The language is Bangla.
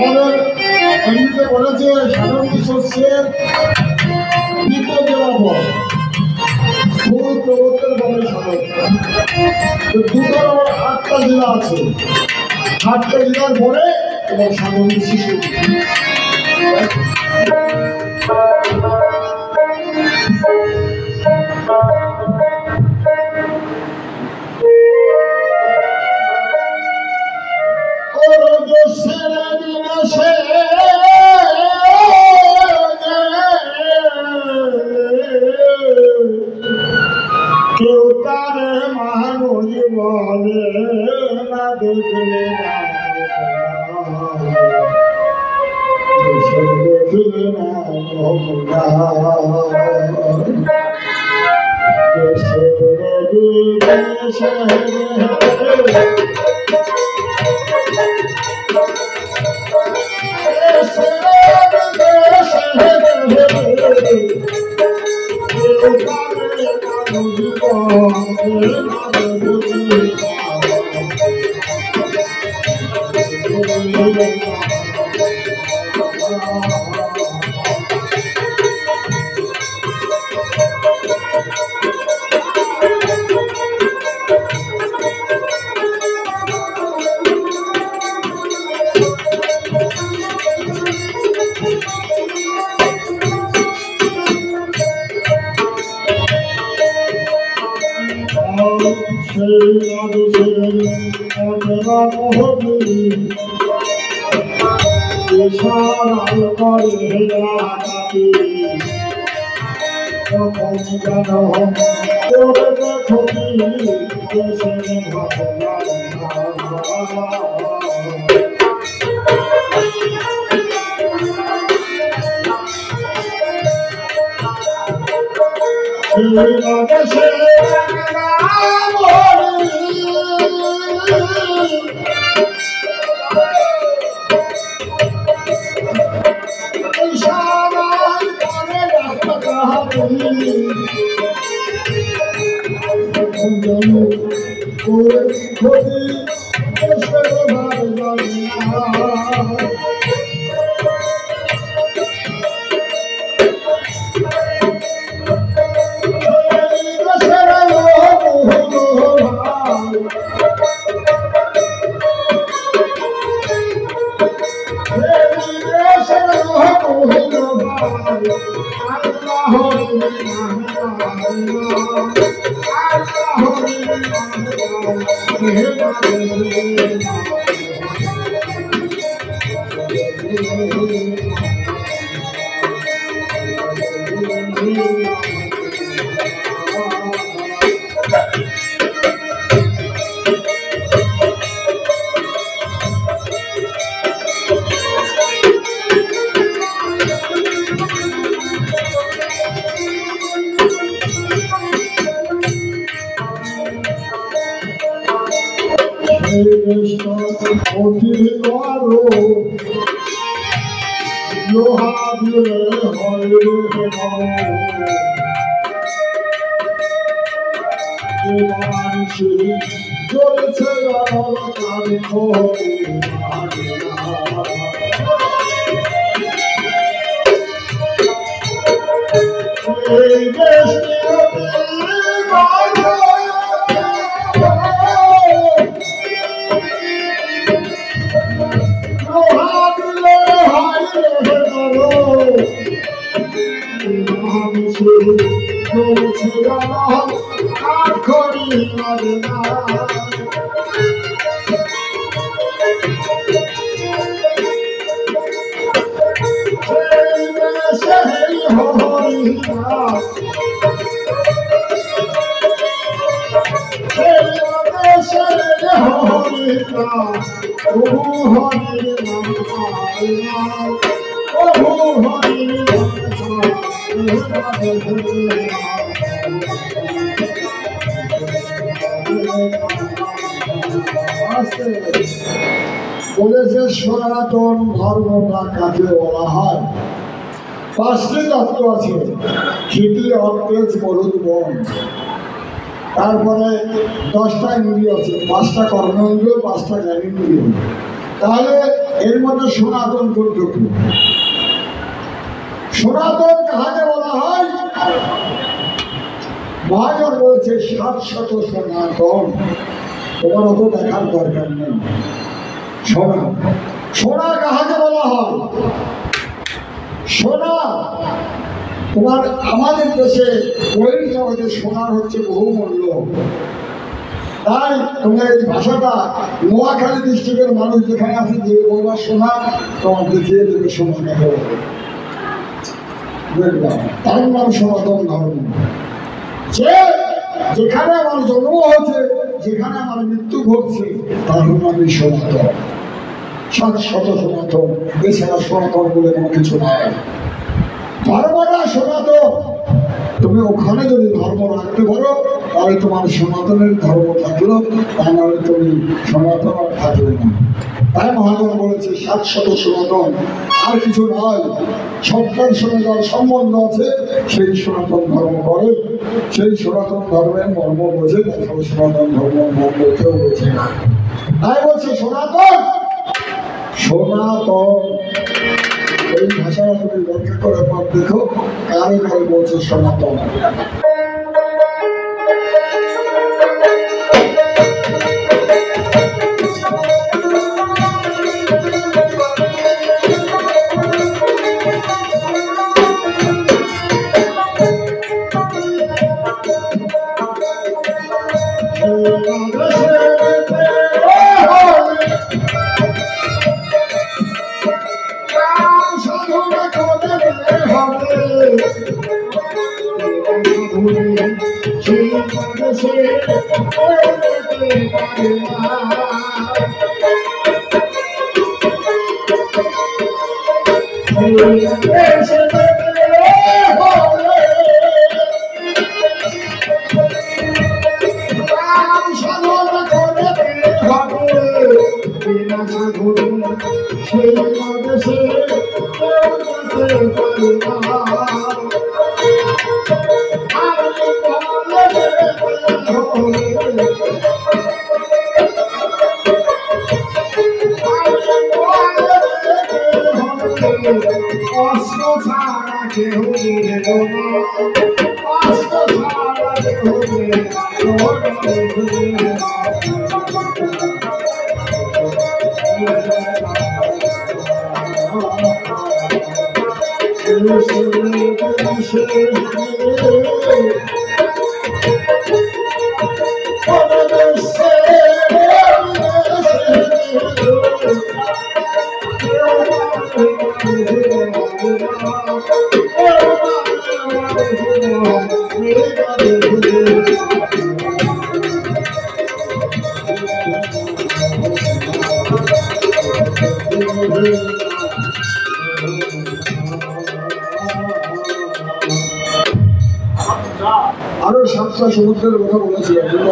আমাদের এমনিতে বলেছে সাধারণ শস্যের দ্বিতীয় জেলা পর ফুল প্রবর্তন বলে সাধক। দুটো আমার 8টা জেলা আছে, 8টা জেলার পরে এবং সাধারণ শিশু কেউ তারে মানুষ বলে না, দেখলে দেখলে না বলেছে সনাতন ধর্মটা কাকে বলা হয়। 5টি তত্ত্ব আছে, ক্ষিতি অর্কেজ মরুদ বন, তারপরে 10টা ইন্দ্রিয় আছে, 5টা কর্মেন্দ্রিয়, 5টা জ্ঞানেন্দ্রিয়, তাহলে এর মধ্যে সনাতন কোনটুকু? সনাতন কাহাকে বলা হয়? মহাজন বলছে 700 সনাতন। তোমার অত দেখার দরকার নেই। সোনা, সোনা কাহাকে বলা হয়? সোনা তোমার আমাদের দেশে ওই জগতে সোনার হচ্ছে বহুমূল্য। তাই তোমার এই ভাষাটা নোয়াখালী ডিস্ট্রিক্টের মানুষ যেখানে আছে, যে বলবা সোনা, তোমার দেখিয়ে দেবে সোনা কাকে বলে। দেখলাম তার নাম সনাতন ধর্ম। যে যেখানে আমার জন্ম হয়েছে, যেখানে আমার মৃত্যু ঘটছে, তার নামই সনাতন। 700 সনাতন, এছাড়া সনাতন বলে কোনো কিছু নাই। ধর্মটা সনাতন। তুমি ওখানে যদি ধর্ম রাখতে পারো, তাহলে তোমার সনাতনের ধর্ম থাকলো, তা নাহলে তুমি সনাতন আর থাকলে না। তাই মহাজন বলেছে 700 সনাতন, আর কিছু নয়। সত্তার সঙ্গে যার সম্বন্ধ আছে সেই সনাতন ধর্ম করে, সেই সনাতন ধর্মের মর্ম বোঝে। দেখাও সনাতন ধর্মের মর্ম কেউ বোঝে না। তাই বলছে সনাতন, সনাতন। এই ভাষাটা তুমি ব্যাখ্যা করে পর দেখো কারে কারে বলছে সনাতন। আরো 7টা সমুদ্রের কথা বলেছি।